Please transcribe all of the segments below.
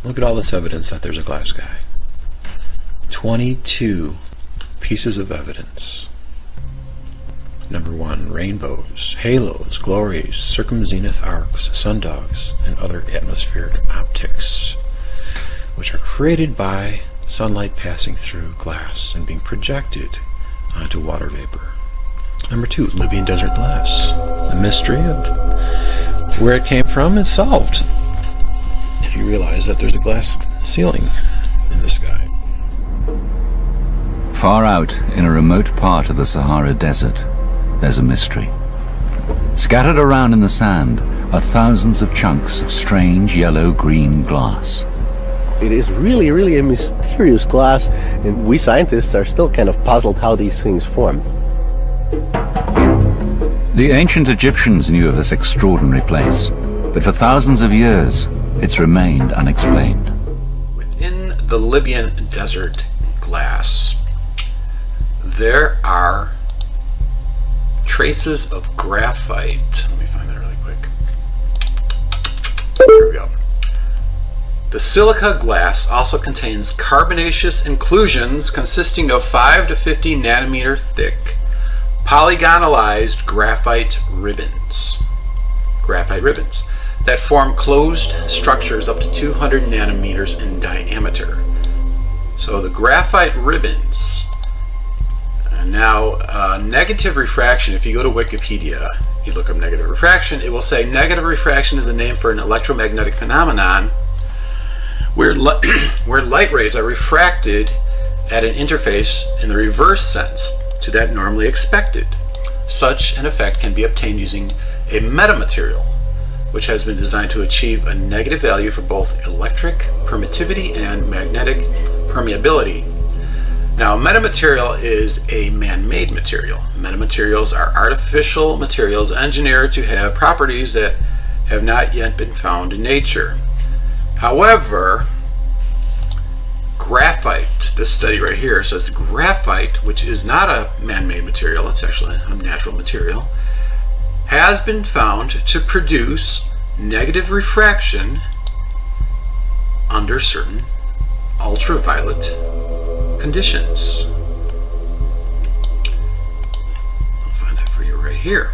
Look at all this evidence that there's a glass sky. 22 pieces of evidence. Number 1, rainbows, halos, glories, circumzenith arcs, sundogs, and other atmospheric optics, which are created by sunlight passing through glass and being projected onto water vapor. Number 2, Libyan desert glass. The mystery of where it came from is solved if you realize that there's a glass ceiling in the sky. Far out in a remote part of the Sahara Desert, there's a mystery. Scattered around in the sand are thousands of chunks of strange yellow-green glass. It is really a mysterious glass, and we scientists are still kind of puzzled how these things formed. The ancient Egyptians knew of this extraordinary place, but for thousands of years, it's remained unexplained. Within the Libyan desert glass, there are traces of graphite. Let me find that really quick. Here we go. The silica glass also contains carbonaceous inclusions consisting of 5 to 50 nanometer thick polygonalized graphite ribbons that form closed structures up to 200 nanometers in diameter. So the graphite ribbons. Now, negative refraction, if you go to Wikipedia, you look up negative refraction, it will say negative refraction is the name for an electromagnetic phenomenon where light rays are refracted at an interface in the reverse sense to that normally expected. Such an effect can be obtained using a metamaterial, which has been designed to achieve a negative value for both electric permittivity and magnetic permeability. Now, metamaterial is a man-made material. Metamaterials are artificial materials engineered to have properties that have not yet been found in nature. However, graphite, this study right here says graphite, which is not a man-made material, it's actually a natural material, has been found to produce negative refraction under certain ultraviolet conditions. I'll find that for you right here.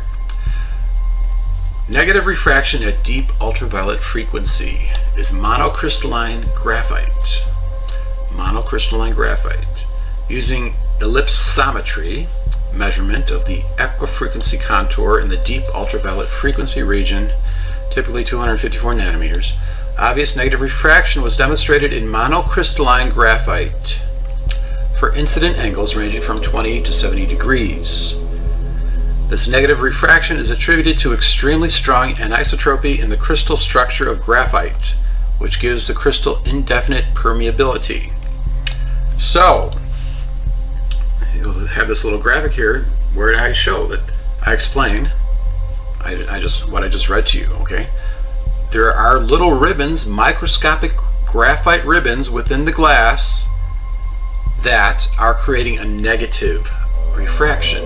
Negative refraction at deep ultraviolet frequency is monocrystalline graphite. Monocrystalline graphite. Using ellipsometry, measurement of the equifrequency contour in the deep ultraviolet frequency region, typically 254 nanometers, obvious negative refraction was demonstrated in monocrystalline graphite for incident angles ranging from 20 to 70 degrees. This negative refraction is attributed to extremely strong anisotropy in the crystal structure of graphite, which gives the crystal indefinite permeability. So, you'll have this little graphic here where I show that I explain what I just read to you, okay? There are little ribbons, microscopic graphite ribbons within the glass that are creating a negative refraction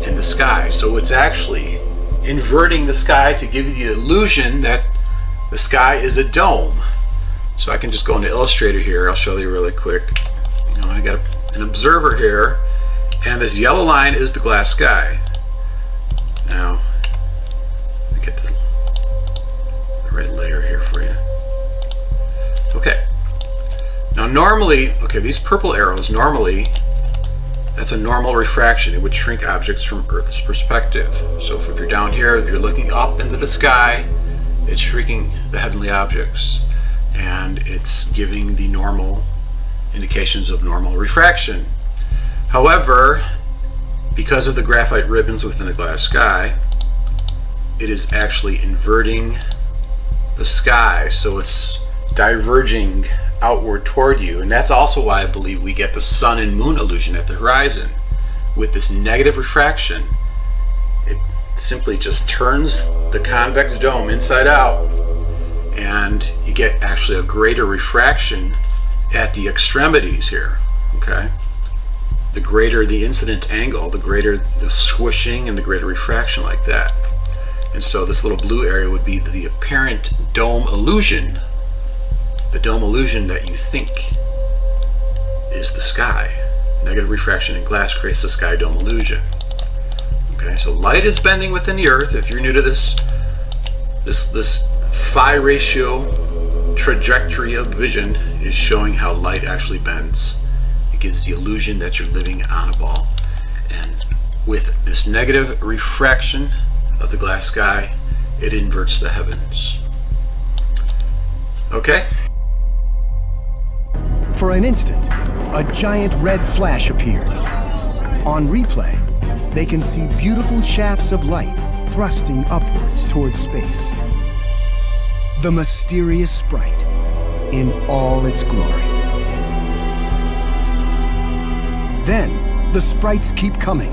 in the sky. So it's actually inverting the sky to give you the illusion that the sky is a dome. So I can just go into Illustrator here. I'll show you really quick. I got an observer here, and this yellow line is the glass sky. Now, let me get the red layer here for you. Okay. Now normally, okay, these purple arrows, normally, that's a normal refraction. It would shrink objects from Earth's perspective. So if you're down here, you're looking up into the sky, it's shrinking the heavenly objects. And it's giving the normal indications of normal refraction. However, because of the graphite ribbons within the glass sky, it is actually inverting the sky, so it's diverging outward toward you, and that's also why I believe we get the sun and moon illusion at the horizon. With this negative refraction, it simply just turns the convex dome inside out, and you get actually a greater refraction at the extremities here, okay? The greater the incident angle, the greater the squishing and the greater refraction like that. And so this little blue area would be the apparent dome illusion the dome illusion that you think is the sky. Negative refraction in glass creates the sky dome illusion. Okay, so light is bending within the Earth. If you're new to this phi ratio trajectory of vision is showing how light actually bends. It gives the illusion that you're living on a ball. And with this negative refraction of the glass sky, it inverts the heavens. Okay? For an instant, a giant red flash appeared. On replay, they can see beautiful shafts of light thrusting upwards towards space. The mysterious sprite in all its glory. Then, the sprites keep coming.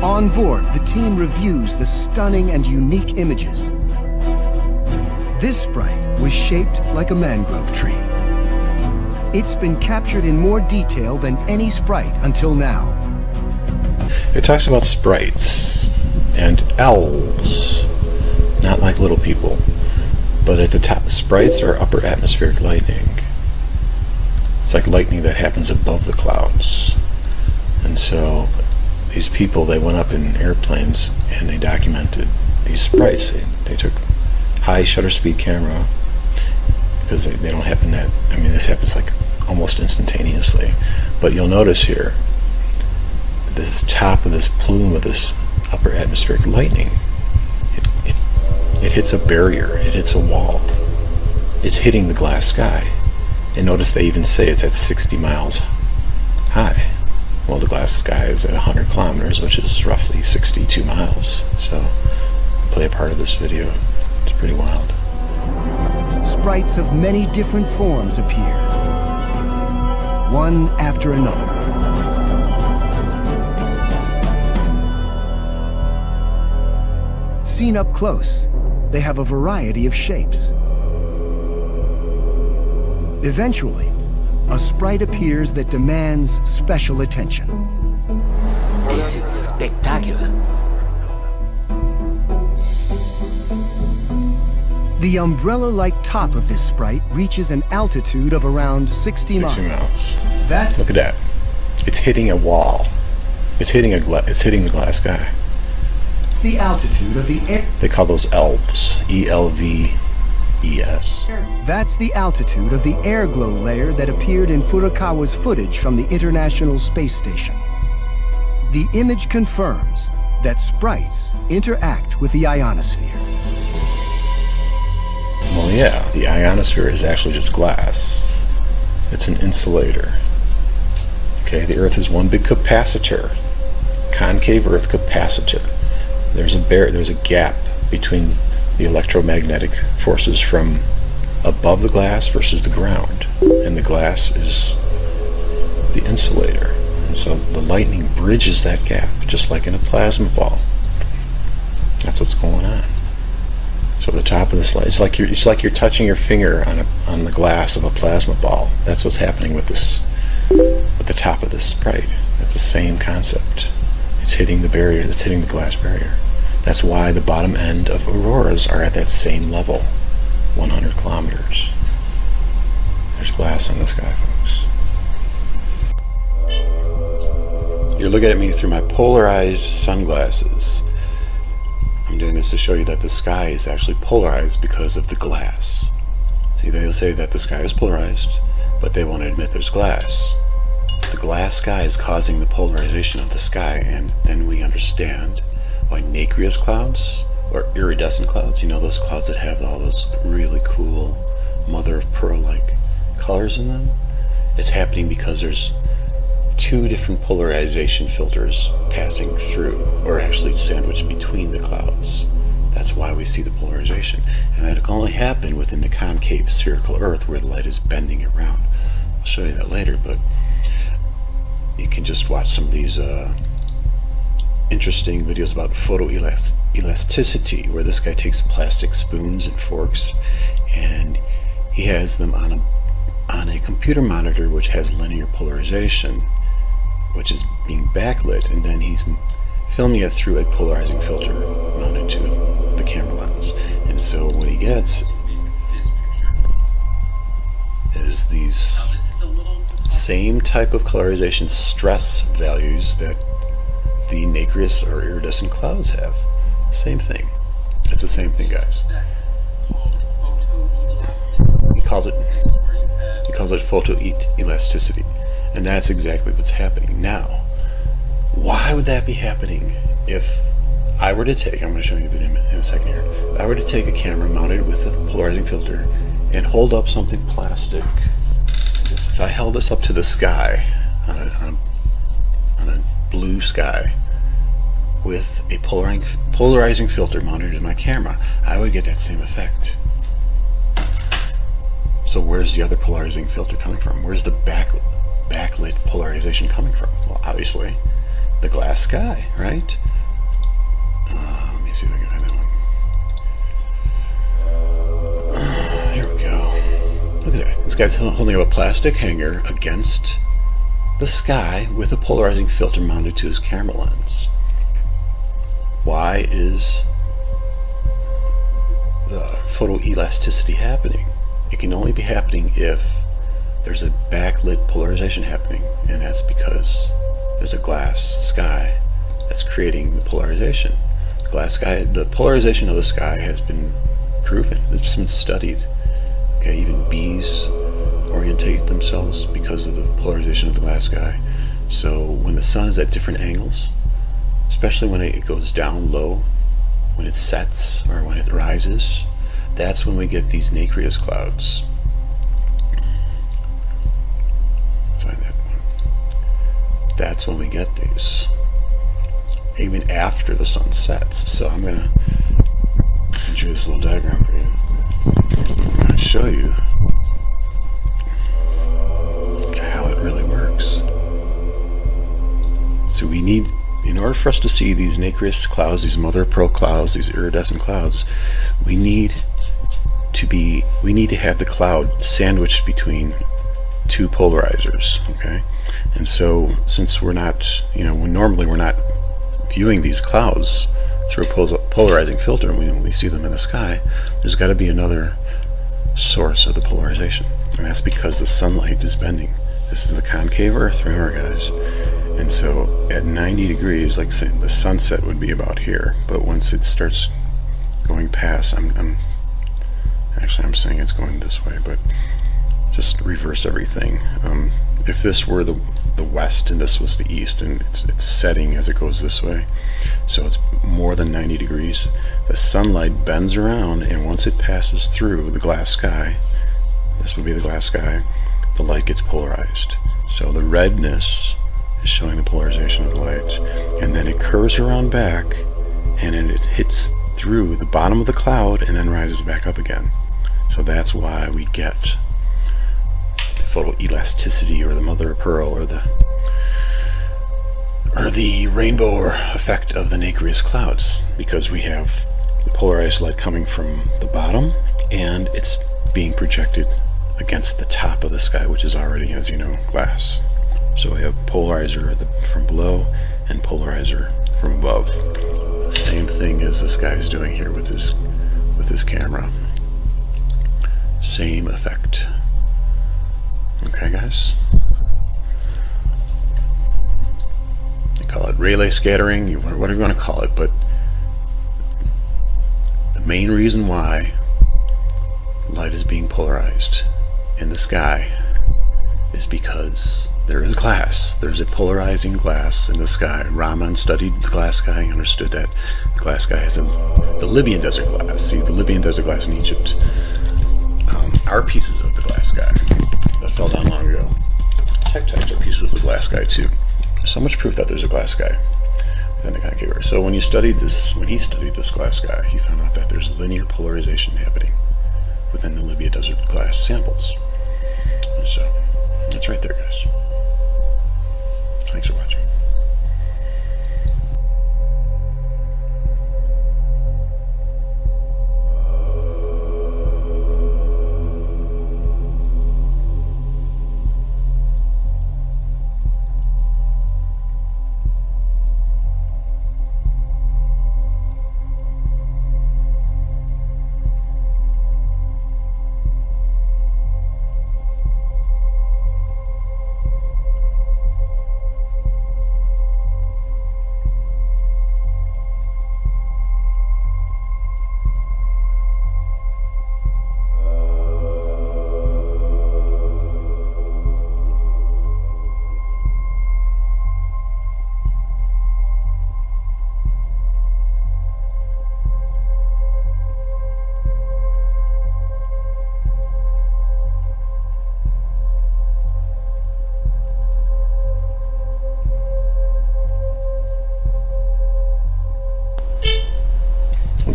On board, the team reviews the stunning and unique images. This sprite was shaped like a mangrove tree. It's been captured in more detail than any sprite until now. It talks about sprites and elves, not like little people, but at the top, sprites are upper atmospheric lightning. It's like lightning that happens above the clouds. And so these people, they went up in airplanes and they documented these sprites. They took high shutter speed camera, because they don't happen that, I mean, this happens like almost instantaneously. But you'll notice here, this top of this plume of this upper atmospheric lightning, it hits a barrier, it hits a wall. It's hitting the glass sky. And notice they even say it's at 60 miles high. Well, the glass sky is at 100 kilometers, which is roughly 62 miles. So, I'll play a part of this video. It's pretty wild. Sprites of many different forms appear, one after another. Seen up close, they have a variety of shapes. Eventually, a sprite appears that demands special attention. This is spectacular. The umbrella-like top of this sprite reaches an altitude of around 60 miles. 60 miles. That's Look at that. It's hitting a wall. It's hitting the glass sky. the altitude of the air. They call those elves. E-L-V-E-S. That's the altitude of the air glow layer that appeared in Furukawa's footage from the International Space Station. The image confirms that sprites interact with the ionosphere. Well, yeah, the ionosphere is actually just glass. It's an insulator. Okay, the Earth is one big capacitor. Concave Earth capacitor. There's a gap between the electromagnetic forces from above the glass versus the ground, and the glass is the insulator. And so the lightning bridges that gap, just like in a plasma ball. That's what's going on. So the top of this light, it's like you're touching your finger on the glass of a plasma ball. That's what's happening with the top of this sprite. That's the same concept. It's hitting the barrier. It's hitting the glass barrier. That's why the bottom end of auroras are at that same level, 100 kilometers. There's glass in the sky, folks. You're looking at me through my polarized sunglasses. I'm doing this to show you that the sky is actually polarized because of the glass. See, they'll say that the sky is polarized, but they won't admit there's glass. The glass sky is causing the polarization of the sky, and then we understand why nacreous clouds, or iridescent clouds, you know those clouds that have all those really cool mother-of-pearl-like colors in them? It's happening because there's two different polarization filters passing through, or actually sandwiched between the clouds. That's why we see the polarization. And that can only happen within the concave spherical Earth where the light is bending around. I'll show you that later, but you can just watch some of these interesting videos about photoelasticity, where this guy takes plastic spoons and forks and he has them on a computer monitor which has linear polarization, which is being backlit, and then he's filming it through a polarizing filter mounted to the camera lens. And so what he gets is these same type of colorization stress values that the nacreous or iridescent clouds have. Same thing. It's the same thing, guys. He calls it photoelasticity, and that's exactly what's happening. Now, why would that be happening if I were to take, I'm going to show you in a second here, if I were to take a camera mounted with a polarizing filter and hold up something plastic, if I held this up to the sky, on a blue sky, with a polarizing filter mounted in my camera, I would get that same effect. So where's the other polarizing filter coming from? Where's the backlit polarization coming from? Well, obviously, the glass sky, right? Let me see if I can find that one. Here we go. Look at that. This guy's holding up a plastic hanger against the sky with a polarizing filter mounted to his camera lens. Why is the photoelasticity happening? It can only be happening if there's a backlit polarization happening, and that's because there's a glass sky that's creating the polarization. The polarization of the sky has been proven. It's been studied. Okay, even bees orientate themselves because of the polarization of the glass sky. So when the sun is at different angles, especially when it goes down low, when it sets or when it rises, that's when we get these nacreous clouds. Find that one. That's when we get these, even after the sun sets. So I'm going to draw this little diagram for you. I'm going to show you how it really works. So we need, in order for us to see these nacreous clouds, these mother of pearl clouds, these iridescent clouds, we need to have the cloud sandwiched between two polarizers, okay? And so since we're not, normally we're not viewing these clouds through a polarizing filter, and we see them in the sky, there's got to be another source of the polarization, and that's because the sunlight is bending. This is the concave Earth, remember, guys. And so at 90 degrees, like the sunset would be about here, but once it starts going past, I'm saying it's going this way, but just reverse everything. If this were the west and this was the east, and it's setting as it goes this way, so it's more than 90 degrees, the sunlight bends around, and once it passes through the glass sky, this would be the glass sky, the light gets polarized. So the redness is showing the polarization of the light, and then it curves around back, and then it hits through the bottom of the cloud and then rises back up again. So that's why we get the photoelasticity, or the mother of pearl, or the rainbow effect of the nacreous clouds, because we have the polarized light coming from the bottom, and it's being projected against the top of the sky, which is already, as you know, glass. So we have polarizer from below and polarizer from above. The same thing as this guy is doing here with his camera. Same effect. Okay, guys? They call it Rayleigh scattering, whatever you want to call it, but the main reason why light is being polarized in the sky is because there is glass. There's a polarizing glass in the sky. Raman studied the glass sky and understood that the glass sky is the Libyan desert glass. See, the Libyan desert glass in Egypt are pieces of the glass sky that fell down long ago. Tektites are pieces of the glass sky too. There's so much proof that there's a glass sky within the concave Earth. So when he studied this glass sky, he found out that there's linear polarization happening within the Libya desert glass samples. And so that's right there, guys. Thanks for watching.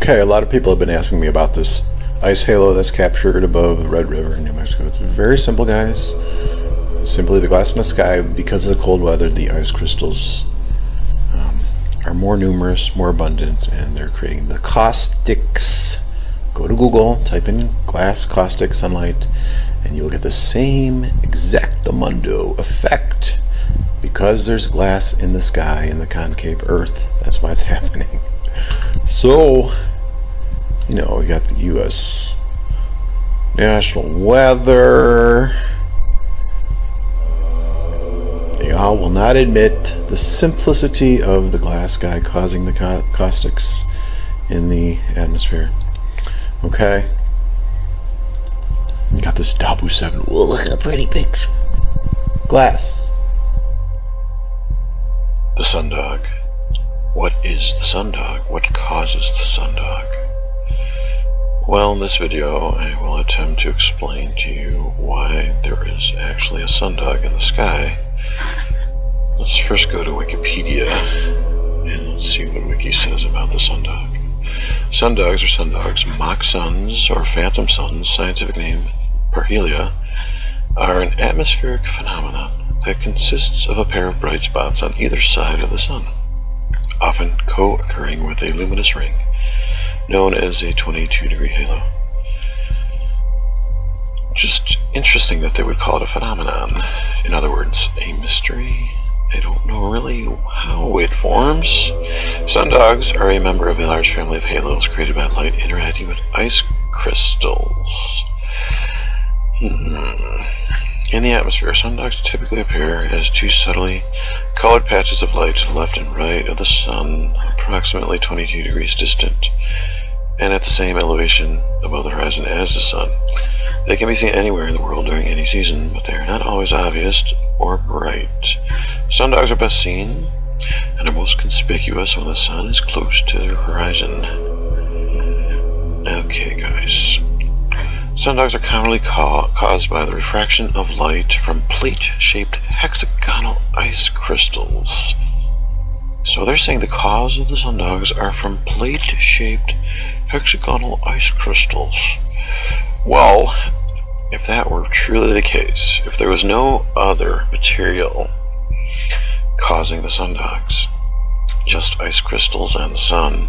Okay, a lot of people have been asking me about this ice halo that's captured above the Red River in New Mexico. It's very simple, guys. Simply the glass in the sky. Because of the cold weather, the ice crystals are more numerous, more abundant, and they're creating the caustics. Go to Google, type in glass caustic sunlight, and you will get the same exactamundo effect. Because there's glass in the sky in the concave Earth, that's why it's happening. So, you know, we got the U.S. National Weather. They all will not admit the simplicity of the glass sky causing the caustics in the atmosphere. Okay. Got this Dabu 7. Whoa, look at a pretty picture. Glass. The sundog. What is the sundog? What causes the sundog? Well, in this video, I will attempt to explain to you why there is actually a sundog in the sky. Let's first go to Wikipedia, and let's see what Wiki says about the sundog. Sundogs are sundogs. Mock suns, or phantom suns, scientific name parhelia, are an atmospheric phenomenon that consists of a pair of bright spots on either side of the sun, often co-occurring with a luminous ring, known as a 22-degree halo. Just interesting that they would call it a phenomenon. In other words, a mystery. I don't know really how it forms. Sundogs are a member of a large family of halos created by light interacting with ice crystals. In the atmosphere, sundogs typically appear as two subtly colored patches of light to the left and right of the sun, approximately 22 degrees distant, and at the same elevation above the horizon as the sun. They can be seen anywhere in the world during any season, but they are not always obvious or bright. Sundogs are best seen and are most conspicuous when the sun is close to the horizon. Okay, guys. Sundogs are commonly caused by the refraction of light from plate-shaped hexagonal ice crystals. So they're saying the cause of the sundogs are from plate-shaped hexagonal ice crystals. Well, if that were truly the case, if there was no other material causing the sundogs, just ice crystals and the sun,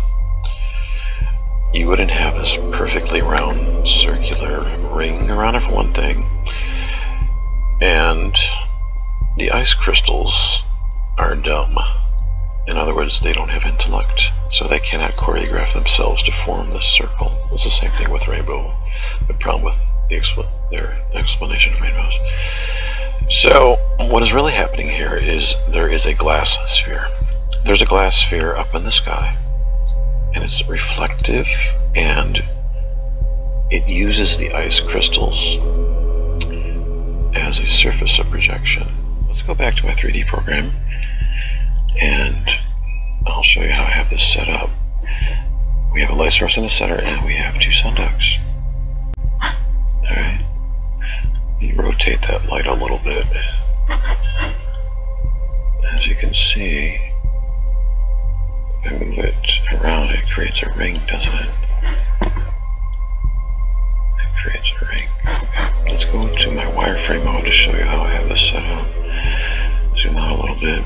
you wouldn't have this perfectly round circular ring around it, for one thing. And the ice crystals are dumb. In other words, they don't have intellect, so they cannot choreograph themselves to form this circle. It's the same thing with rainbow. The problem with their explanation of rainbows. So, what is really happening here is there is a glass sphere. There's a glass sphere up in the sky, and it's reflective, and it uses the ice crystals as a surface of projection. Let's go back to my 3D program, and I'll show you how I have this set up. We have a light source in the center, and we have two sundogs. Alright, you rotate that light a little bit. As you can see, if I move it around, it creates a ring, doesn't it? It creates a ring. Okay, let's go to my wireframe mode to show you how I have this set up. Zoom out a little bit.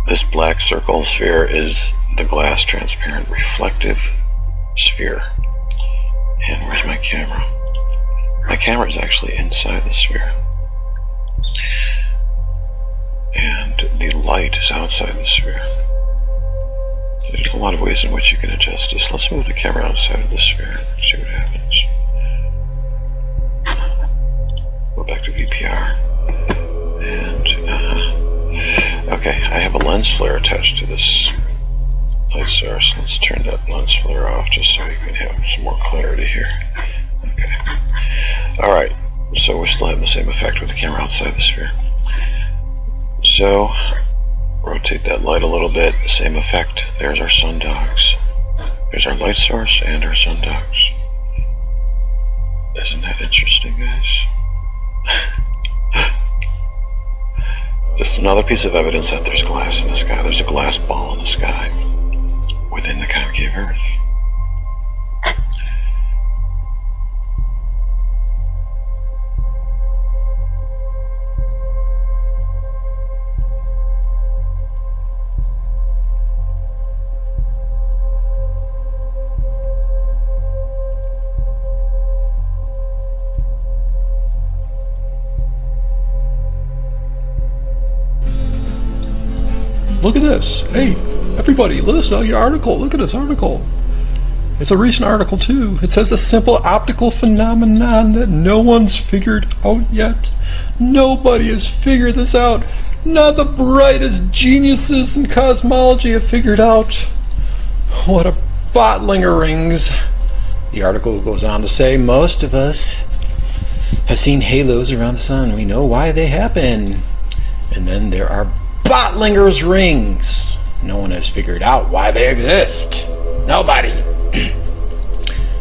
This black circle sphere is the glass transparent reflective sphere. And where's my camera? My camera is actually inside the sphere. And the light is outside the sphere. There's a lot of ways in which you can adjust this. Let's move the camera outside of the sphere and see what happens. Go back to VPR. And, okay, I have a lens flare attached to this light source. Let's turn that lens flare off just so you can have some more clarity here. Okay. Alright, so we still have the same effect with the camera outside the sphere. So, rotate that light a little bit, same effect. There's our sundogs. There's our light source and our sundogs. Isn't that interesting, guys? Just another piece of evidence that there's glass in the sky. There's a glass ball in the sky within the concave Earth. Look at this. Hey, everybody, let us know your article. Look at this article. It's a recent article, too. It says a simple optical phenomenon that no one's figured out yet. Nobody has figured this out. Not the brightest geniuses in cosmology have figured out. What a bottlinger rings. The article goes on to say most of us have seen halos around the sun. We know why they happen. And then there are Bottlinger's rings. No one has figured out why they exist. Nobody.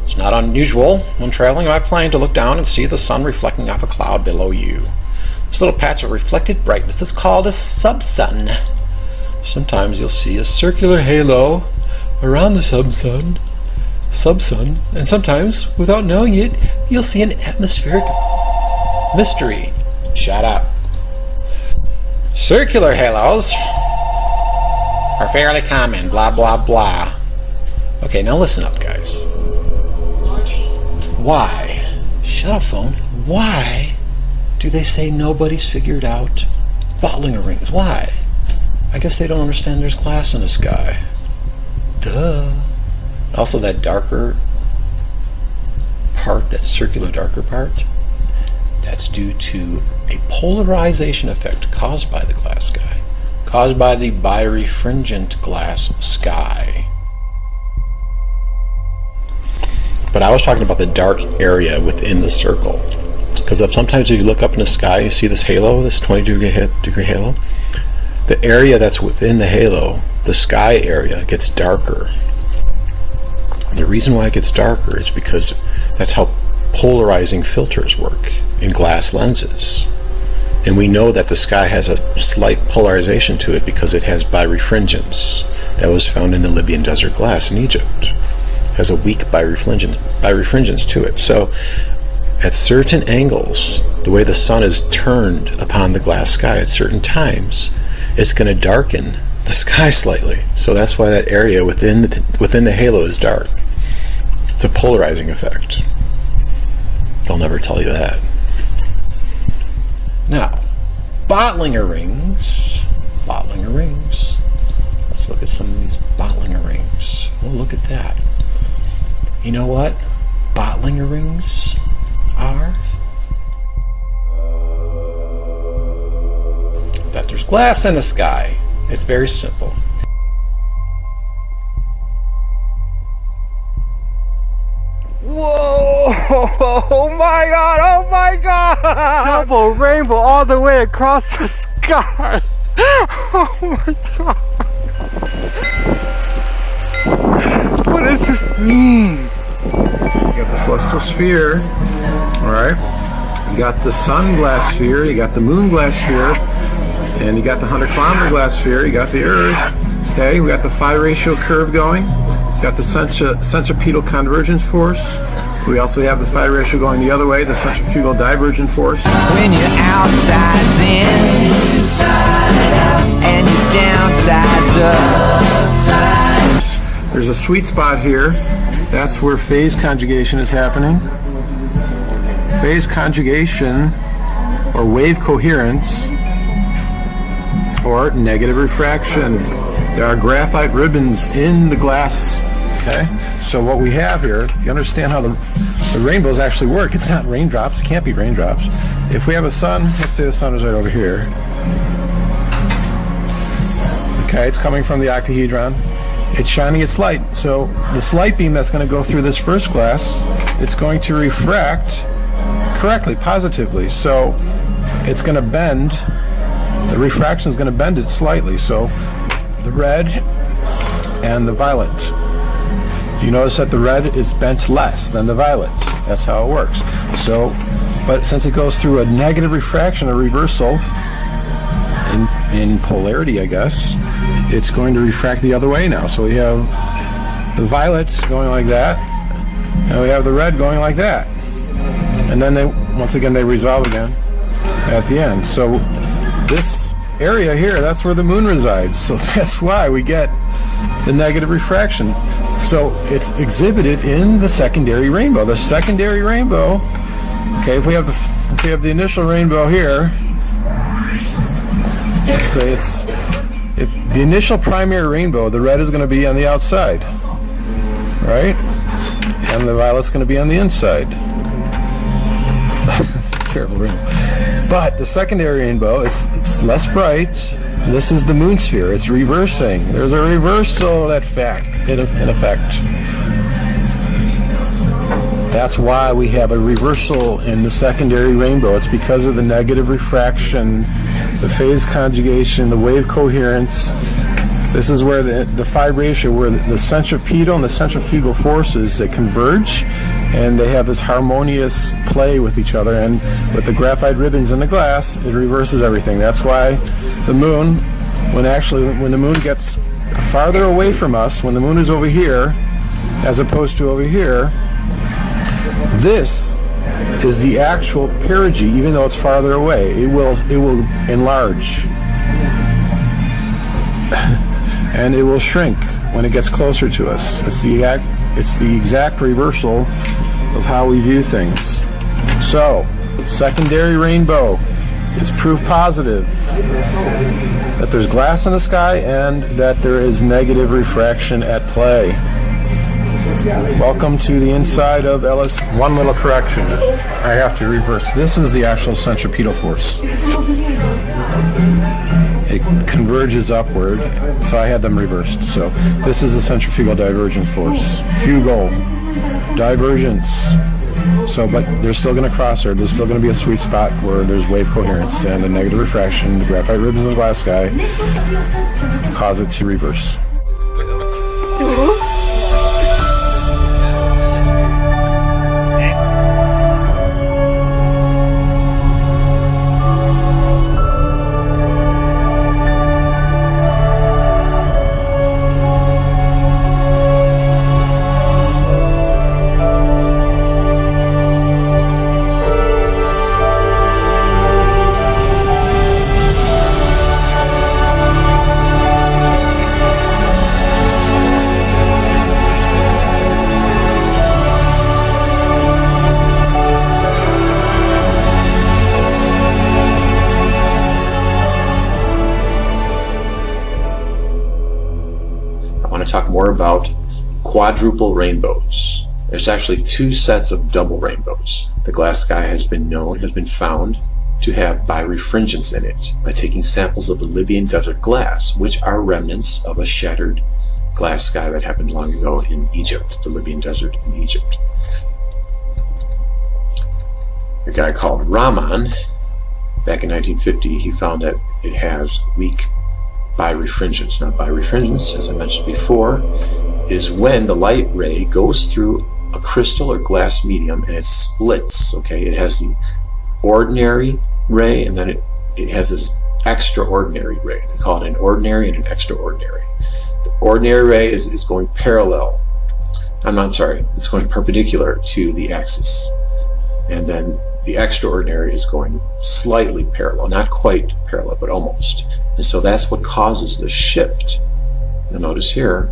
It's not unusual when traveling by plane to look down and see the sun reflecting off a cloud below you. This little patch of reflected brightness is called a subsun. Sometimes you'll see a circular halo around the subsun, and sometimes, without knowing it, you'll see an atmospheric mystery. Shut up. Circular halos are fairly common, blah blah blah. Okay, now listen up, guys. Why? Shut up, phone. Why do they say nobody's figured out Bottlinger rings? Why? I guess they don't understand there's glass in the sky. Duh. Also, that darker part, that circular darker part, that's due to a polarization effect caused by the glass sky, caused by the birefringent glass sky. But I was talking about the dark area within the circle. Because sometimes if you look up in the sky, you see this halo, this 20-degree halo. The area that's within the halo, the sky area, gets darker. The reason why it gets darker is because that's how polarizing filters work in glass lenses. And we know that the sky has a slight polarization to it because it has birefringence that was found in the Libyan desert glass in Egypt. It has a weak birefringence to it. So at certain angles, the way the sun is turned upon the glass sky at certain times, it's going to darken the sky slightly. So that's why that area within the halo is dark. It's a polarizing effect. They'll never tell you that. Now, Bottlinger rings. Bottlinger rings. Let's look at some of these Bottlinger rings. Well, look at that. You know what Bottlinger rings are? That there's glass in the sky. It's very simple. Whoa! Oh my god! Oh my god! Double rainbow all the way across the sky! Oh my god! What does this mean? You got the celestial sphere, alright? You got the sun glass sphere, you got the moon glass sphere, and you got the 100-kilometer glass sphere, you got the Earth. Okay, we got the phi ratio curve going. Got the centripetal convergence force. We also have the phi ratio going the other way, the centrifugal divergent force. When your outside's in, inside out, and your downside's up. There's a sweet spot here. That's where phase conjugation is happening. Phase conjugation, or wave coherence, or negative refraction. There are graphite ribbons in the glass. Okay, so what we have here, you understand how the rainbows actually work. It's not raindrops. It can't be raindrops. If we have a sun, let's say the sun is right over here. Okay, it's coming from the octahedron. It's shining its light. So this light beam that's going to go through this first glass, it's going to refract correctly, positively. So it's going to bend. The refraction is going to bend it slightly. So the red and the violet. You notice that the red is bent less than the violet. That's how it works. So, but since it goes through a negative refraction, a reversal in polarity, I guess, it's going to refract the other way now. So we have the violet going like that, and we have the red going like that. And then once again they resolve again at the end. So this area here, that's where the moon resides. So that's why we get the negative refraction. So it's exhibited in the secondary rainbow. The secondary rainbow, okay, if we have the initial rainbow here, let's say the initial primary rainbow, the red is going to be on the outside, right? And the violet's going to be on the inside. Terrible rainbow. But the secondary rainbow, it's less bright. This is the moon sphere. It's reversing. There's a reversal in effect. That's why we have a reversal in the secondary rainbow. It's because of the negative refraction, the phase conjugation, the wave coherence. This is where the phi ratio, where the centripetal and the centrifugal forces, they converge, and they have this harmonious play with each other. And with the graphite ribbons in the glass, it reverses everything. That's why the moon, when the moon gets farther away from us, when the moon is over here, as opposed to over here, this is the actual perigee, even though it's farther away. It will enlarge. And it will shrink when it gets closer to us. It's the exact reversal of how we view things. So, secondary rainbow is proof positive that there's glass in the sky and that there is negative refraction at play. Welcome to the inside of LS. One little correction. I have to reverse. This is the actual centripetal force. It converges upward, so I had them reversed. So this is the centrifugal divergence force. Fugal divergence. So, but they're still going to cross there. There's still going to be a sweet spot where there's wave coherence, and the negative refraction, the graphite ribbons in the glass sky, cause it to reverse. Talk more about quadruple rainbows. There's actually two sets of double rainbows. The glass sky has been found to have birefringence in it by taking samples of the Libyan desert glass, which are remnants of a shattered glass sky that happened long ago in Egypt, the Libyan desert in Egypt. A guy called Rahman, back in 1950, he found that it has weak birefringence. Now, birefringence, as I mentioned before, is when the light ray goes through a crystal or glass medium and it splits. Okay, it has the ordinary ray, and then it has this extraordinary ray. They call it an ordinary and an extraordinary. The ordinary ray is going parallel. It's going perpendicular to the axis, and then the extraordinary is going slightly parallel, not quite parallel, but almost. And so that's what causes the shift. You'll notice here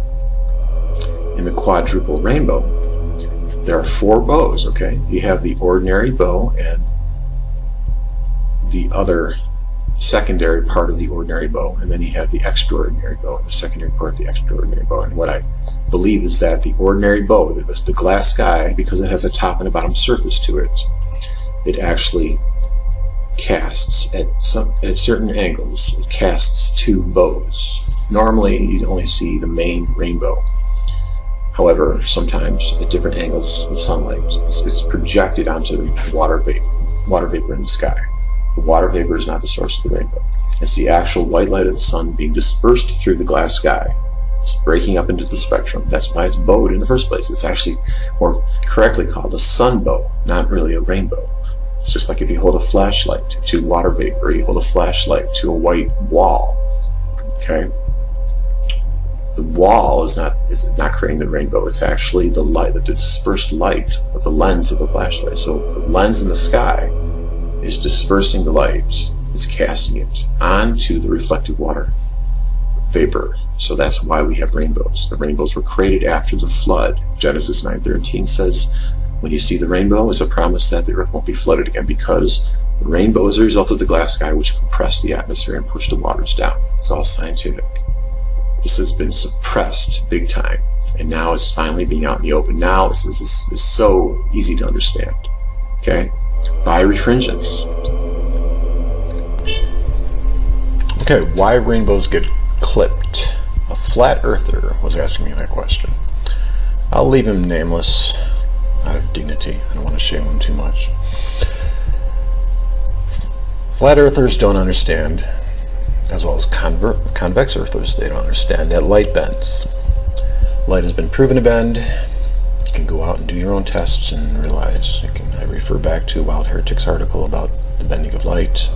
in the quadruple rainbow, there are four bows, okay? You have the ordinary bow and the other secondary part of the ordinary bow, and then you have the extraordinary bow and the secondary part of the extraordinary bow. And what I believe is that the ordinary bow, the glass sky, because it has a top and a bottom surface to it, it actually casts at certain angles. It casts two bows. Normally you only see the main rainbow. However, sometimes at different angles in sunlight, it's projected onto the water vapor in the sky. The water vapor is not the source of the rainbow. It's the actual white light of the sun being dispersed through the glass sky. It's breaking up into the spectrum. That's why it's bowed in the first place. It's actually more correctly called a sun bow, not really a rainbow. It's just like if you hold a flashlight to water vapor, you hold a flashlight to a white wall. Okay? The wall is not creating the rainbow. It's actually the light, the dispersed light of the lens of the flashlight. So the lens in the sky is dispersing the light. It's casting it onto the reflective water vapor. So that's why we have rainbows. The rainbows were created after the flood. Genesis 9:13 says, when you see the rainbow, it's a promise that the earth won't be flooded again, because the rainbow is a result of the glass sky which compressed the atmosphere and pushed the waters down. It's all scientific. This has been suppressed big time, and now it's finally being out in the open. Now this is so easy to understand. Okay, birefringence. Okay, why rainbows get clipped? A flat earther was asking me that question. I'll leave him nameless out of dignity. I don't want to shame him too much. Flat earthers don't understand, as well as convex earthers, they don't understand that light bends. Light has been proven to bend. You can go out and do your own tests and realize. I refer back to Wild Heretic's article about the bending of light,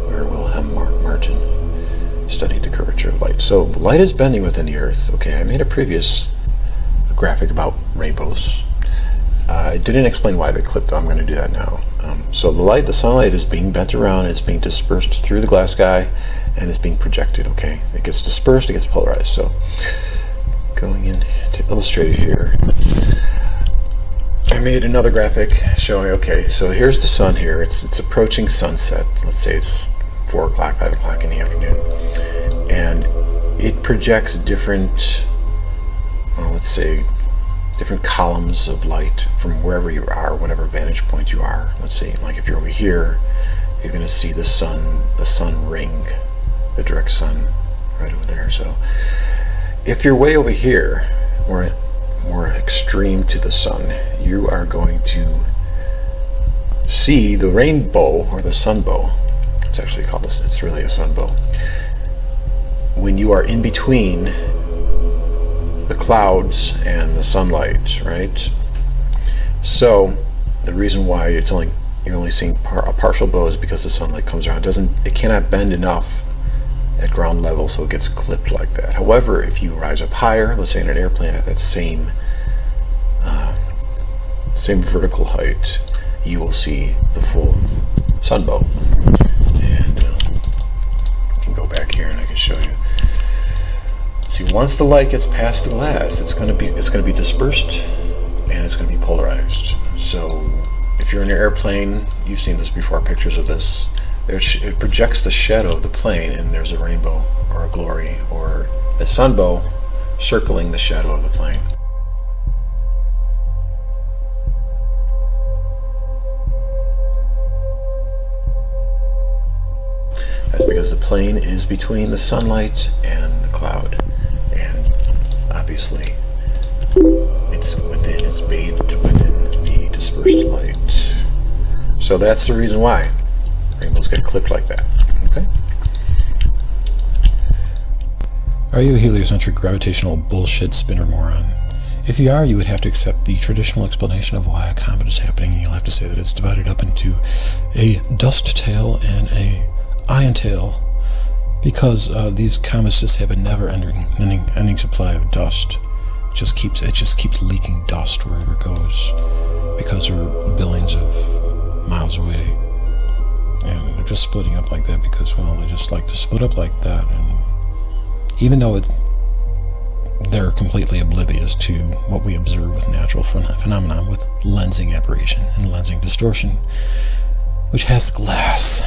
where Wilhelm Martin studied the curvature of light. So light is bending within the earth. Okay, I made a previous graphic about rainbows. I didn't explain why they clipped, though. I'm going to do that now. So the sunlight is being bent around, and it's being dispersed through the glass sky, and it's being projected. Okay, it gets dispersed, it gets polarized. So going in to illustrate it here, I made another graphic showing. Okay, so here's the sun here. It's approaching sunset. Let's say it's 4 o'clock, 5 o'clock in the afternoon, and it projects different, let's say, different columns of light from wherever you are, whatever vantage point you are. Let's say, like if you're over here, you're going to see the sun ring, the direct sun right over there. So if you're way over here, more extreme to the sun, you are going to see the rainbow or the sunbow. It's actually called this. It's really a sunbow. When you are in between the clouds and the sunlight, right? So the reason why you're only seeing a partial bow is because the sunlight comes around. It cannot bend enough at ground level, so it gets clipped like that. However, if you rise up higher, let's say in an airplane at that same vertical height, you will see the full sunbow. And I can go back here and I can show you. See, once the light gets past the glass, it's going to be dispersed and it's going to be polarized. So if you're in your airplane, you've seen this before, pictures of this. It projects the shadow of the plane, and there's a rainbow or a glory or a sunbow circling the shadow of the plane. That's because the plane is between the sunlight and the cloud, and obviously it's bathed within the dispersed light. So that's the reason why rainbows get clipped like that. Okay. Are you a heliocentric gravitational bullshit spinner moron? If you are, you would have to accept the traditional explanation of why a comet is happening, and you'll have to say that it's divided up into a dust tail and a ion tail, because these comets just have a never-ending supply of dust. It just keeps leaking dust wherever it goes, because they're billions of miles away, and they're just splitting up like that because, well, they just like to split up like that. And even though they're completely oblivious to what we observe with natural phenomenon, with lensing aberration and lensing distortion, which has glass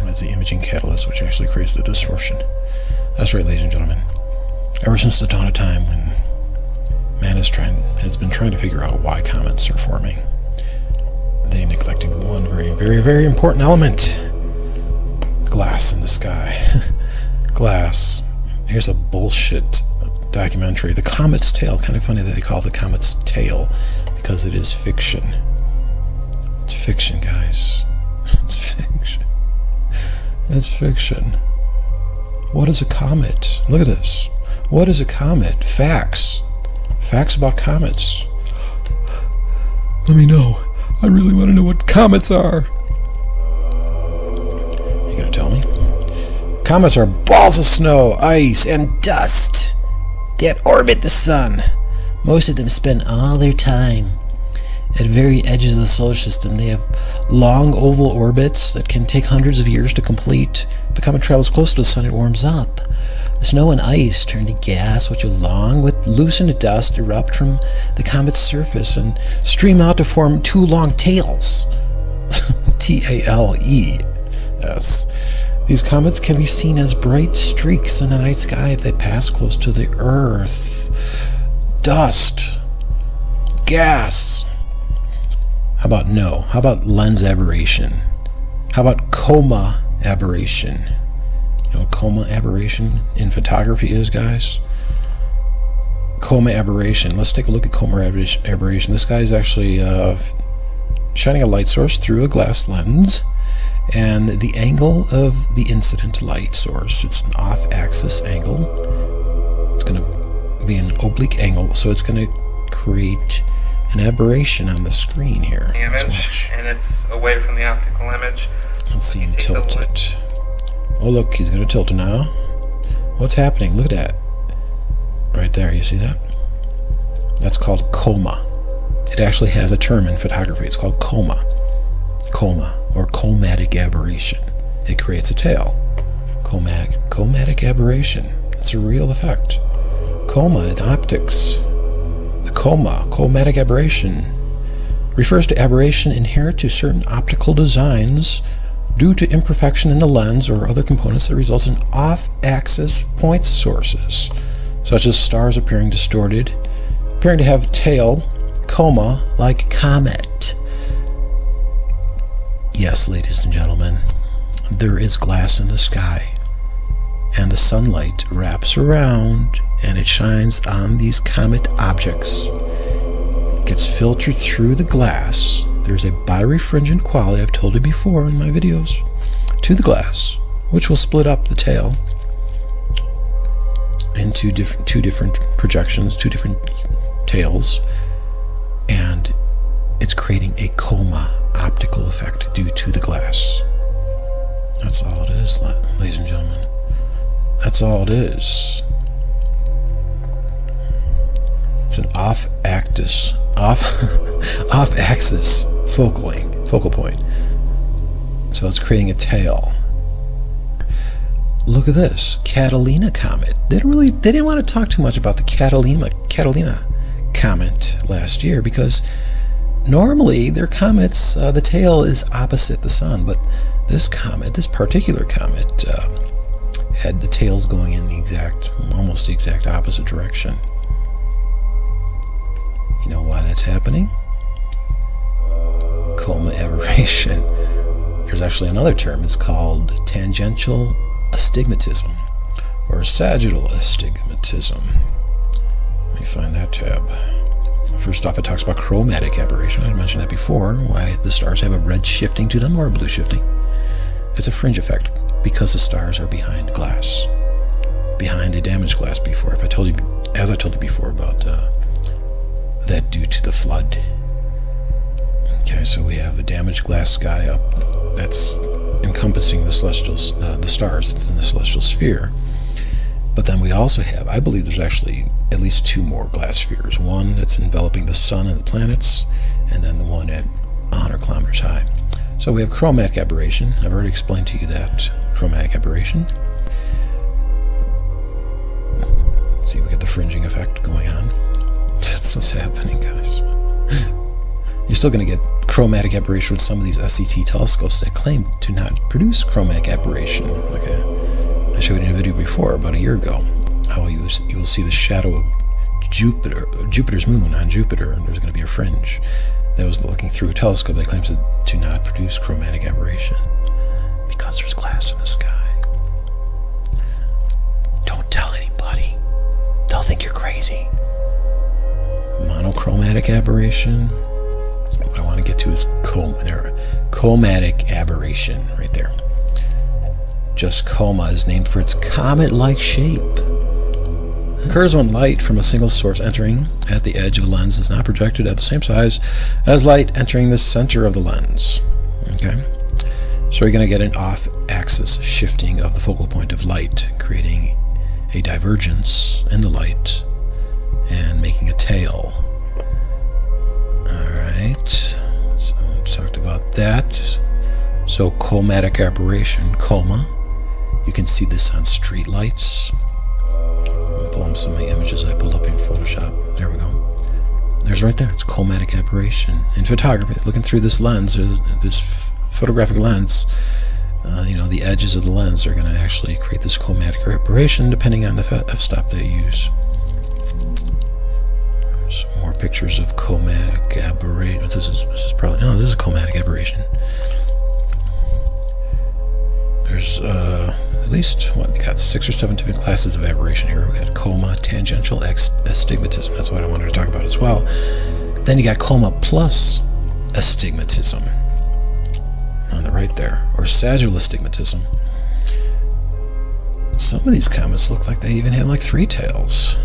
as the imaging catalyst, which actually creates the distortion. That's right, ladies and gentlemen. Ever since the dawn of time, when man has been trying to figure out why comets are forming, they neglected one very, very, very important element: glass in the sky. Glass. Here's a bullshit documentary, The Comet's Tail. Kind of funny that they call it The Comet's Tail, because it is fiction. It's fiction, guys. It's fiction. It's fiction. What is a comet? Look at this. What is a comet? Facts. Facts about comets. Let me know. I really want to know what comets are. You gonna tell me? Comets are balls of snow, ice, and dust that orbit the sun. Most of them spend all their time at very edges of the solar system. They have long oval orbits that can take hundreds of years to complete. If the comet travels close to the sun, it warms up. The snow and ice turn to gas, which along with loosened dust erupt from the comet's surface and stream out to form two long tails. T-A-L-E-S. These comets can be seen as bright streaks in the night sky if they pass close to the Earth. Dust. Gas. How about no? How about lens aberration? How about coma aberration? You know what coma aberration in photography is, guys? Coma aberration. Let's take a look at coma aberration. This guy is actually shining a light source through a glass lens, and the angle of the incident light source, it's an off-axis angle. It's going to be an oblique angle, so it's going to create an aberration on the screen here. Let's watch. And it's away from the optical image. Let's see him tilt it. Oh look, he's going to tilt it now. What's happening? Look at that. Right there, you see that? That's called coma. It actually has a term in photography. It's called coma. Coma, or chromatic aberration. It creates a tail. Chromatic aberration. It's a real effect. Coma in optics. The chromatic aberration, refers to aberration inherent to certain optical designs due to imperfection in the lens or other components that results in off-axis point sources, such as stars appearing distorted, appearing to have a tail, coma, like comet. Yes, ladies and gentlemen, there is glass in the sky, and the sunlight wraps around and it shines on these comet objects. It gets filtered through the glass. There's a birefringent quality, I've told you before in my videos, to the glass, which will split up the tail into two different projections, two different tails, and it's creating a coma optical effect due to the glass. That's all it is, ladies and gentlemen. That's all it is. It's an off-axis focal point. So it's creating a tail. Look at this, Catalina comet. They didn't want to talk too much about the Catalina comet last year, because normally their comets, the tail is opposite the sun, but this particular comet, had the tails going in almost the exact opposite direction. You know why that's happening? Coma aberration. There's actually another term. It's called tangential astigmatism, or sagittal astigmatism. Let me find that tab. First off, it talks about chromatic aberration. I mentioned that before, why the stars have a red shifting to them or a blue shifting. It's a fringe effect because the stars are behind glass, behind a damaged glass before. As I told you before about that due to the flood. Okay, so we have a damaged glass sky up that's encompassing the celestials, the stars within the celestial sphere. But then we also have, I believe there's actually at least two more glass spheres. One that's enveloping the sun and the planets, and then the one at 100 kilometers high. So we have chromatic aberration. I've already explained to you that chromatic aberration. See, we get the fringing effect going on. That's what's happening, guys. You're still going to get chromatic aberration with some of these SCT telescopes that claim to not produce chromatic aberration. Like I showed you in a video before, about a year ago, how you will see the shadow of Jupiter's moon on Jupiter, and there's going to be a fringe that was looking through a telescope that claims to not produce chromatic aberration because there's glass in the sky. Don't tell anybody. They'll think you're crazy. Monochromatic aberration. What I want to get to is chromatic aberration right there. Just coma is named for its comet-like shape. It occurs when light from a single source entering at the edge of a lens is not projected at the same size as light entering the center of the lens. Okay, so you're going to get an off-axis shifting of the focal point of light, creating a divergence in the light and making a tail. Alright, so we talked about that. So chromatic aberration, coma. You can see this on street lights. I'll pull up some of the images I pulled up in Photoshop. There we go. There's right there. It's chromatic aberration. In photography, looking through this lens, this photographic lens, the edges of the lens are going to actually create this chromatic aberration depending on the f-stop they use. Some more pictures of chromatic aberration. This is chromatic aberration. There's at least we got 6 or 7 different classes of aberration here. We got coma, tangential astigmatism. That's what I wanted to talk about as well. Then you got coma plus astigmatism on the right there, or sagittal astigmatism. Some of these comets look like they even have like 3 tails.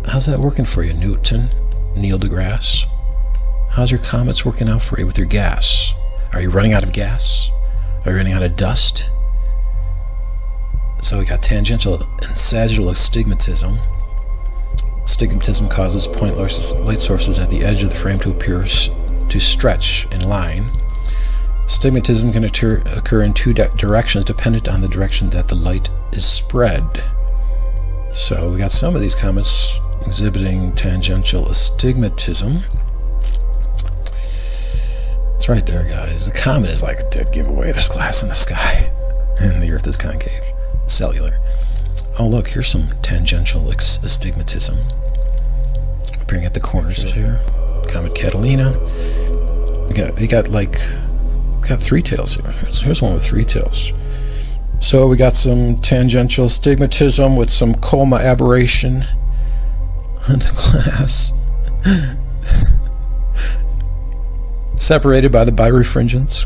How's that working for you, Newton, Neil deGrasse? How's your comets working out for you with your gas? Are you running out of gas? Are you running out of dust? So we got tangential and sagittal astigmatism. Astigmatism causes point light sources at the edge of the frame to appear to stretch in line. Astigmatism can occur in 2 directions dependent on the direction that the light is spread. So we got some of these comets exhibiting tangential astigmatism. It's right there, guys. The comet is like a dead giveaway. There's glass in the sky, and the Earth is concave. Cellular. Oh, look, here's some tangential astigmatism appearing at the corners here. Comet Catalina. We got 3 tails here. Here's one with 3 tails. So we got some tangential astigmatism with some coma aberration on the glass. Separated by the birefringence,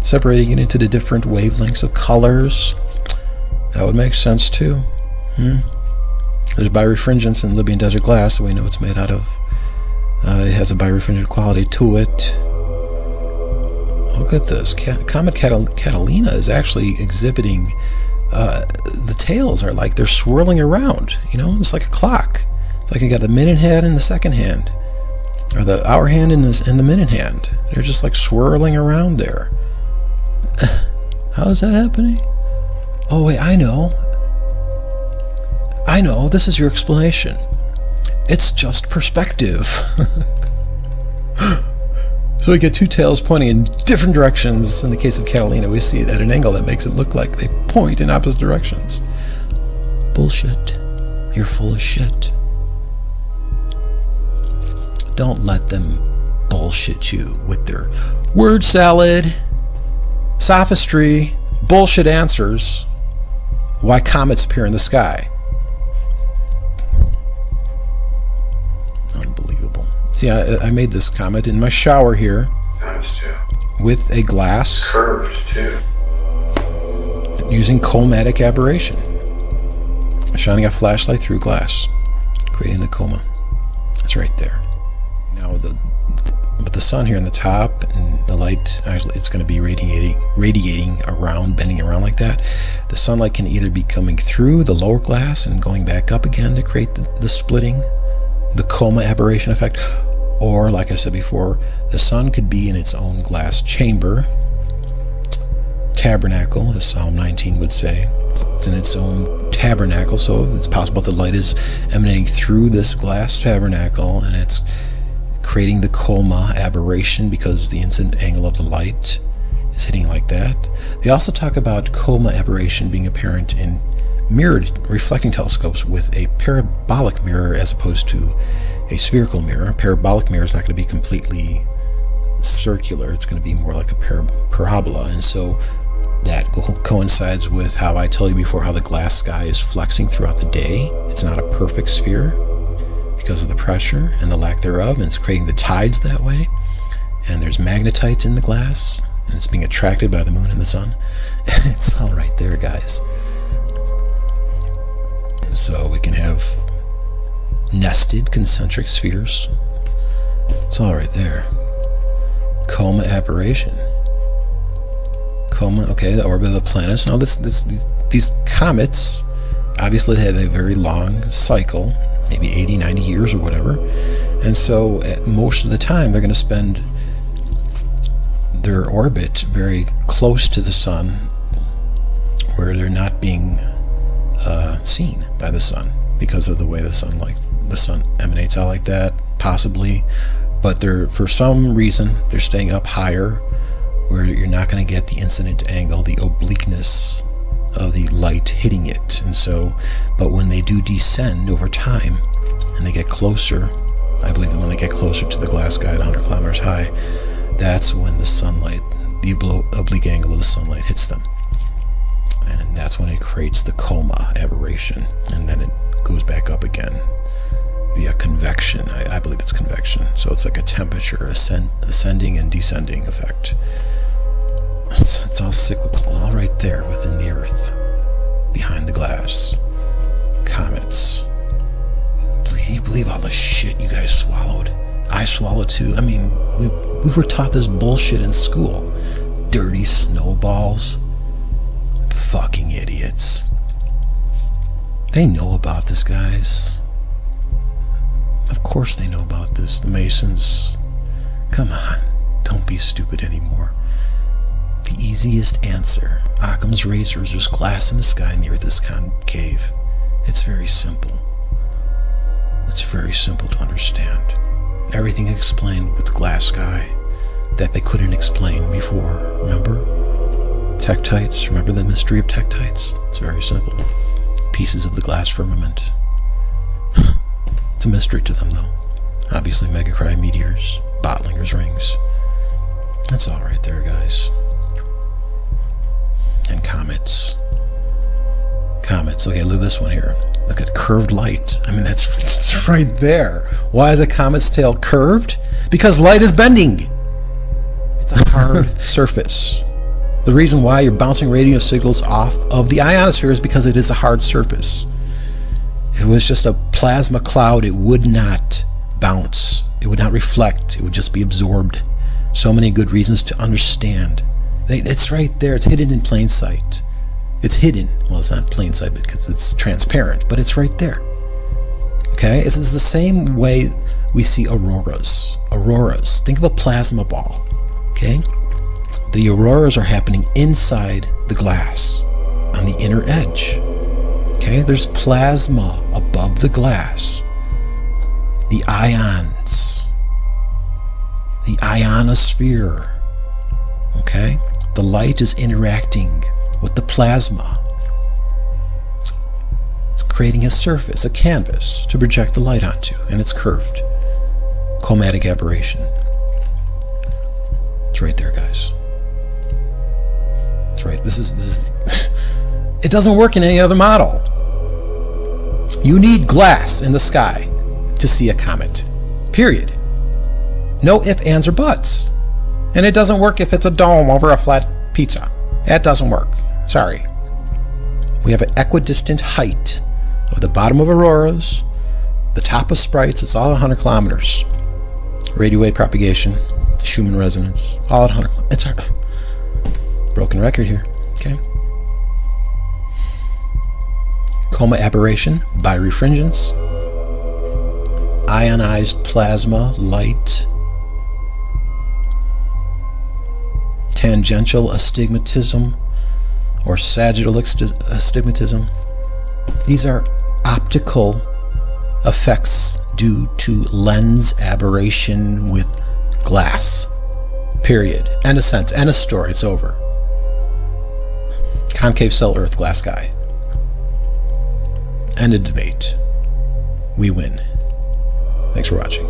separating it into the different wavelengths of colors. That would make sense too. There's birefringence in Libyan desert glass, so we know it's made out of. It has a birefringent quality to it. Look at this. Comet Catalina is actually exhibiting. The tails are like they're swirling around. It's like a clock. It's like you got the minute hand in the second hand, or the hour hand in the minute hand. They're just like swirling around there. How is that happening? Oh wait, I know. This is your explanation. It's just perspective. So we get 2 tails pointing in different directions. In the case of Catalina, we see it at an angle that makes it look like they point in opposite directions. Bullshit. You're full of shit. Don't let them bullshit you with their word salad, sophistry, bullshit answers. Why comets appear in the sky. Unbelievable. See, I made this comet in my shower here. Nice too. With a glass. Curved too. Using chromatic aberration. Shining a flashlight through glass. Creating the coma. It's right there. Now, but the sun here on the top, and the light, actually, it's going to be radiating around, bending around like that. The sunlight can either be coming through the lower glass and going back up again to create the splitting, the coma aberration effect, or, like I said before, the sun could be in its own glass chamber, tabernacle, as Psalm 19 would say. It's in its own tabernacle, so it's possible the light is emanating through this glass tabernacle, and it's creating the coma aberration because the incident angle of the light is hitting like that. They also talk about coma aberration being apparent in mirrored reflecting telescopes with a parabolic mirror as opposed to a spherical mirror. A parabolic mirror is not going to be completely circular. It's going to be more like a parabola, and so that coincides with how I tell you before how the glass sky is flexing throughout the day. It's not a perfect sphere because of the pressure and the lack thereof, and it's creating the tides that way. And there's magnetite in the glass, and it's being attracted by the moon and the sun. It's all right there, guys. So we can have nested concentric spheres. It's all right there. Coma aberration. Coma, okay, the orbit of the planets. Now these comets obviously have a very long cycle, maybe 80, 90 years or whatever. And so most of the time they're going to spend their orbit very close to the sun, where they're not being seen by the sun because of the way the sun emanates out like that, possibly. But for some reason they're staying up higher where you're not going to get the incident angle, the obliqueness of the light hitting it. And so, but when they do descend over time and they get closer, I believe that when they get closer to the glass guy at 100 kilometers high, that's when the sunlight, the oblique angle of the sunlight hits them. And that's when it creates the coma aberration. And then it goes back up again via convection. I believe it's convection. So it's like a temperature ascending and descending effect. It's all cyclical, all right there within the Earth, behind the glass. Comets. Can you believe all the shit you guys swallowed? I swallowed too. I mean, we were taught this bullshit in school. Dirty snowballs. Fucking idiots. They know about this, guys. Of course they know about this. The Masons. Come on. Don't be stupid anymore. The easiest answer. Occam's razor is there's glass in the sky and the Earth is concave. It's very simple. It's very simple to understand. Everything explained with the glass sky that they couldn't explain before. Remember? Tektites. Remember the mystery of tektites? It's very simple. Pieces of the glass firmament. It's a mystery to them, though. Obviously, Megacry meteors, Bottlinger's rings. That's all right there, guys. And comets. Comets. Okay, look at this one here. Look at curved light. I mean, it's right there. Why is a comet's tail curved? Because light is bending. It's a hard surface. The reason why you're bouncing radio signals off of the ionosphere is because it is a hard surface. If it was just a plasma cloud, it would not bounce. It would not reflect. It would just be absorbed. So many good reasons to understand. It's right there. It's hidden in plain sight. It's hidden. Well, it's not plain sight because it's transparent, but it's right there. Okay? It's the same way we see auroras. Auroras. Think of a plasma ball. Okay? The auroras are happening inside the glass on the inner edge. Okay? There's plasma above the glass. The ions. The ionosphere. Okay? The light is interacting with the plasma. It's creating a surface, a canvas, to project the light onto, and it's curved. Chromatic aberration. It's right there, guys. It's right. This is it doesn't work in any other model. You need glass in the sky to see a comet. Period. No ifs, ands, or buts. And it doesn't work if it's a dome over a flat pizza. That doesn't work. Sorry. We have an equidistant height of the bottom of auroras, the top of sprites. It's all 100 kilometers. Radio wave propagation, Schumann resonance, all at 100 kilometers. It's a broken record here. Okay. Coma aberration, birefringence, ionized plasma, light, tangential astigmatism or sagittal astigmatism. These are optical effects due to lens aberration with glass. Period. End of sentence. End of story. It's over. Concave cell Earth, glass sky. End of debate. We win. Thanks for watching.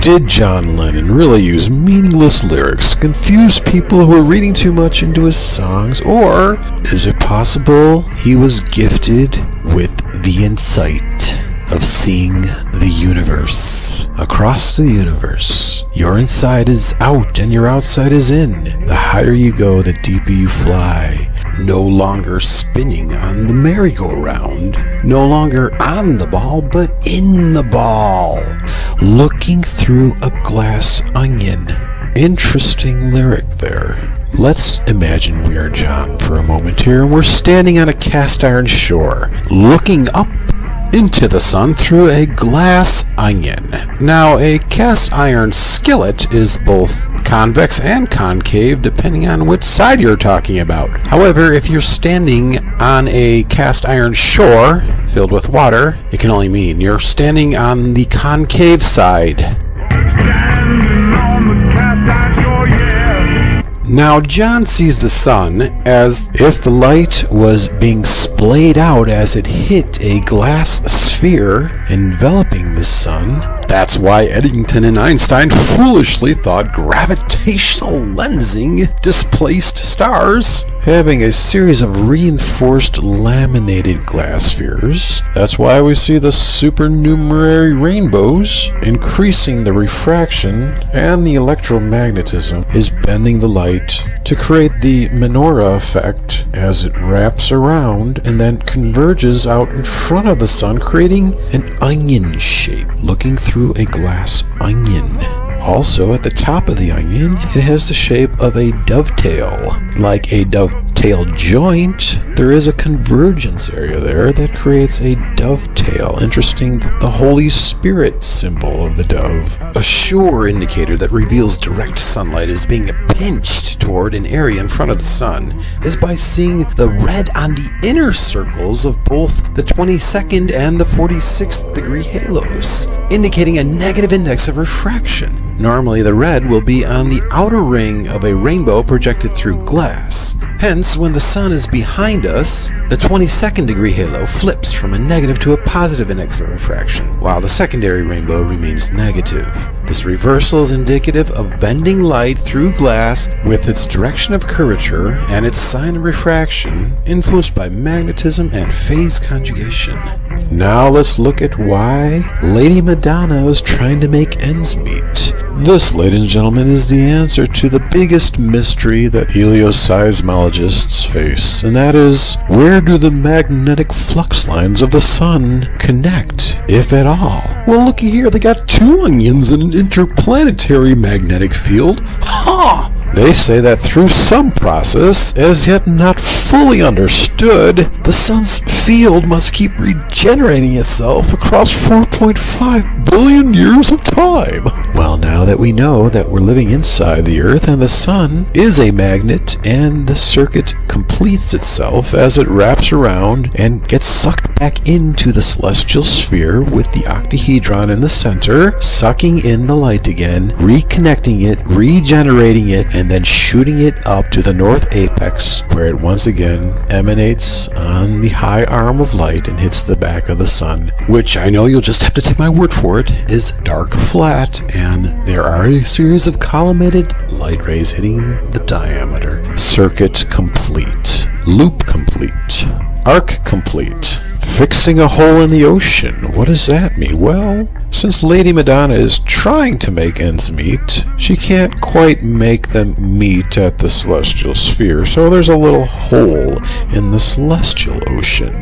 Did John Lennon really use meaningless lyrics, confuse people who were reading too much into his songs, or is it possible he was gifted with the insight of seeing the universe? Across the universe, your inside is out and your outside is in. The higher you go, the deeper you fly. No longer spinning on the merry-go-round. No longer on the ball, but in the ball. Looking through a glass onion. Interesting lyric there. Let's imagine we are John for a moment here, and we're standing on a cast iron shore, looking up into the sun through a glass onion. Now, a cast iron skillet is both convex and concave depending on which side you're talking about. However, if you're standing on a cast iron shore filled with water, it can only mean you're standing on the concave side. Now, John sees the sun as if the light was being splayed out as it hit a glass sphere enveloping the sun. That's why Eddington and Einstein foolishly thought gravitational lensing displaced stars, having a series of reinforced laminated glass spheres. That's why we see the supernumerary rainbows. Increasing the refraction and the electromagnetism is bending the light to create the menorah effect as it wraps around and then converges out in front of the sun, creating an onion shape looking through a glass onion. Also, at the top of the onion, it has the shape of a dovetail. Like a dovetail joint, there is a convergence area there that creates a dovetail. Interesting that the Holy Spirit symbol of the dove, a sure indicator that reveals direct sunlight is being pinched toward an area in front of the sun, is by seeing the red on the inner circles of both the 22nd and the 46th degree halos, indicating a negative index of refraction. Normally, the red will be on the outer ring of a rainbow projected through glass. Hence, when the sun is behind us, the 22nd degree halo flips from a negative to a positive index of refraction, while the secondary rainbow remains negative. This reversal is indicative of bending light through glass with its direction of curvature and its sign of refraction influenced by magnetism and phase conjugation. Now let's look at why Lady Madonna is trying to make ends meet. This, ladies and gentlemen, is the answer to the biggest mystery that helioseismologists face, and that is, where do the magnetic flux lines of the sun connect, if at all? Well, looky here, they got two onions in an interplanetary magnetic field. Ha! They say that through some process, as yet not fully understood, the sun's field must keep regenerating itself across 4.5 billion years of time. Well, now that we know that we're living inside the Earth and the sun is a magnet, and the circuit completes itself as it wraps around and gets sucked back into the celestial sphere with the octahedron in the center, sucking in the light again, reconnecting it, regenerating it, and then shooting it up to the north apex, where it once again emanates on the high arm of light and hits the back of the sun, which I know you'll just have to take my word for it, is dark flat, and there are a series of collimated light rays hitting the diameter. Circuit complete. Loop complete. Arc complete. Fixing a hole in the ocean. What does that mean? Well, since Lady Madonna is trying to make ends meet, she can't quite make them meet at the celestial sphere, so there's a little hole in the celestial ocean.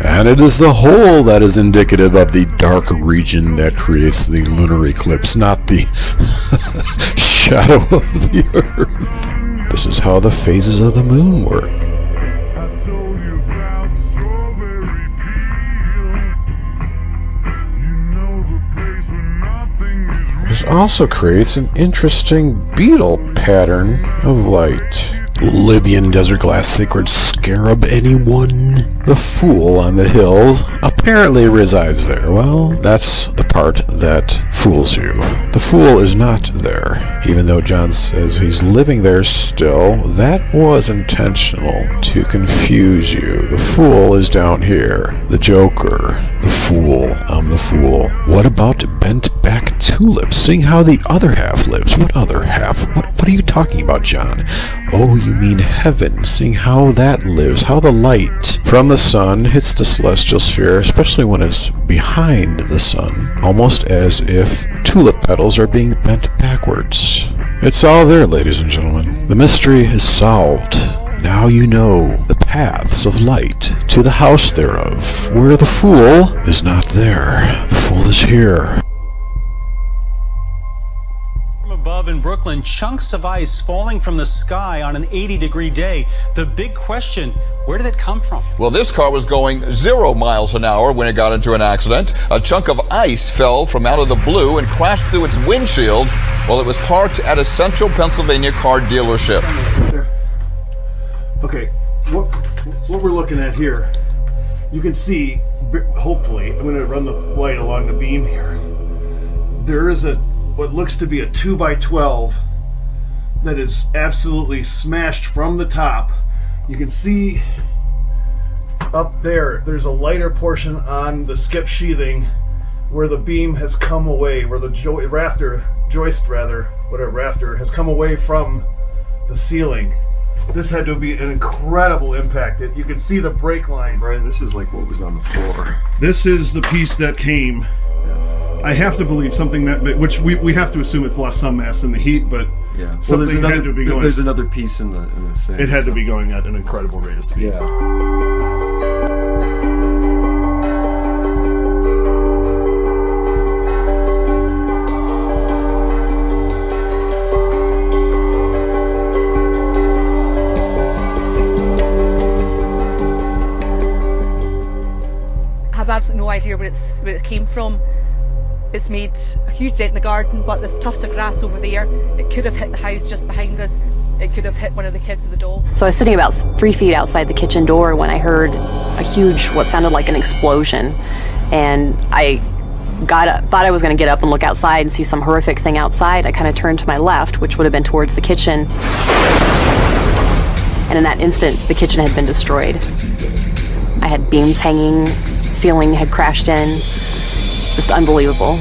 And it is the hole that is indicative of the dark region that creates the lunar eclipse, not the shadow of the Earth. This is how the phases of the moon work. This also creates an interesting beetle pattern of light. Libyan desert glass sacred scarab, anyone? The fool on the hill apparently resides there. Well, that's the part that fools you. The fool is not there. Even though John says he's living there still, that was intentional to confuse you. The fool is down here. The joker. The fool. I'm the fool. What about bent back tulips? Seeing how the other half lives. What other half? What are you talking about, John? Oh, you mean heaven. Seeing how that lives. How the light from the sun hits the celestial sphere, especially when it's behind the sun. Almost as if tulip petals are being bent backwards. It's all there, ladies and gentlemen. The mystery is solved. Now you know the paths of light to the house thereof, where the fool is not there. The fool is here. above in Brooklyn, chunks of ice falling from the sky on an 80-degree day. The big question, where did it come from? Well, this car was going 0 miles an hour when it got into an accident. A chunk of ice fell from out of the blue and crashed through its windshield while it was parked at a central Pennsylvania car dealership. Okay, what we're looking at here, you can see, hopefully, I'm going to run the light along the beam here. There is what looks to be a 2x12 that is absolutely smashed from the top. You can see up there's a lighter portion on the skip sheathing where the beam has come away, where the rafter has come away from the ceiling. This had to be an incredible impact. You can see the brake line. Brian, this is like what was on the floor. This is the piece that came. I have to believe something which we have to assume it's lost some mass in the heat, but yeah, well, something had to be going. There's another piece in the same. It had to be going at an incredible rate of speed. Yeah. I have absolutely no idea where it came from. It's made a huge dent in the garden, but there's tufts of grass over there. It could have hit the house just behind us. It could have hit one of the kids at the door. So I was sitting about 3 feet outside the kitchen door when I heard a huge, what sounded like an explosion. And I thought I was going to get up and look outside and see some horrific thing outside. I kind of turned to my left, which would have been towards the kitchen. And in that instant, the kitchen had been destroyed. I had beams hanging, ceiling had crashed in. Just unbelievable.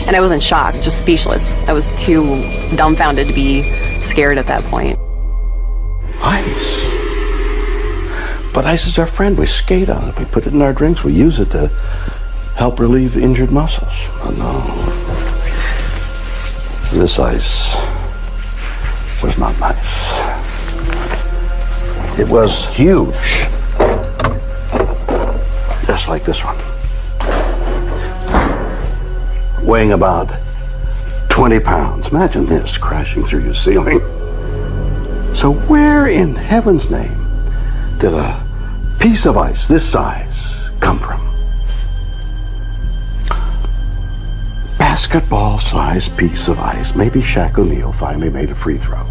And I was in shock, just speechless. I was too dumbfounded to be scared at that point. Ice. But ice is our friend. We skate on it. We put it in our drinks. We use it to help relieve injured muscles. Oh, no. This ice was not nice. It was huge. Just like this one. Weighing about 20 pounds. Imagine this crashing through your ceiling. So where in heaven's name did a piece of ice this size come from? Basketball-sized piece of ice. Maybe Shaq O'Neal finally made a free throw.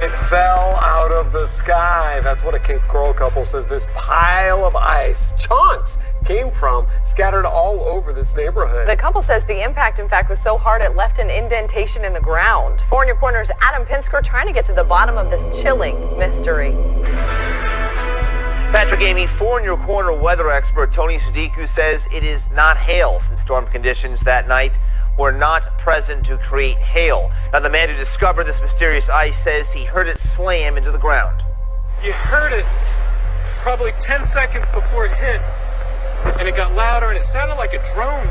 It fell out of the sky. That's what a Cape Coral couple says this pile of ice, chunks, came from, scattered all over this neighborhood. The couple says the impact, in fact, was so hard it left an indentation in the ground. 4 in Your Corner's Adam Pinsker trying to get to the bottom of this chilling mystery. Patrick Amy, 4 in Your Corner weather expert Tony Sudiku says it is not hail since storm conditions that night were not present to create hail. Now, the man who discovered this mysterious ice says he heard it slam into the ground. You heard it probably 10 seconds before it hit, and it got louder, and it sounded like a drone,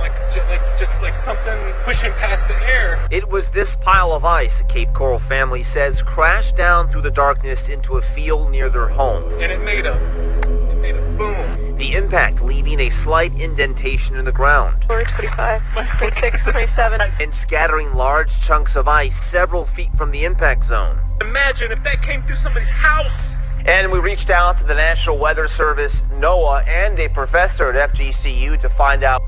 just like something pushing past the air. It was this pile of ice, the Cape Coral family says, crashed down through the darkness into a field near their home. And it made a boom. The impact leaving a slight indentation in the ground. 25, 26, 27. And scattering large chunks of ice several feet from the impact zone. Imagine if that came through somebody's house. And we reached out to the National Weather Service, NOAA, and a professor at FGCU to find out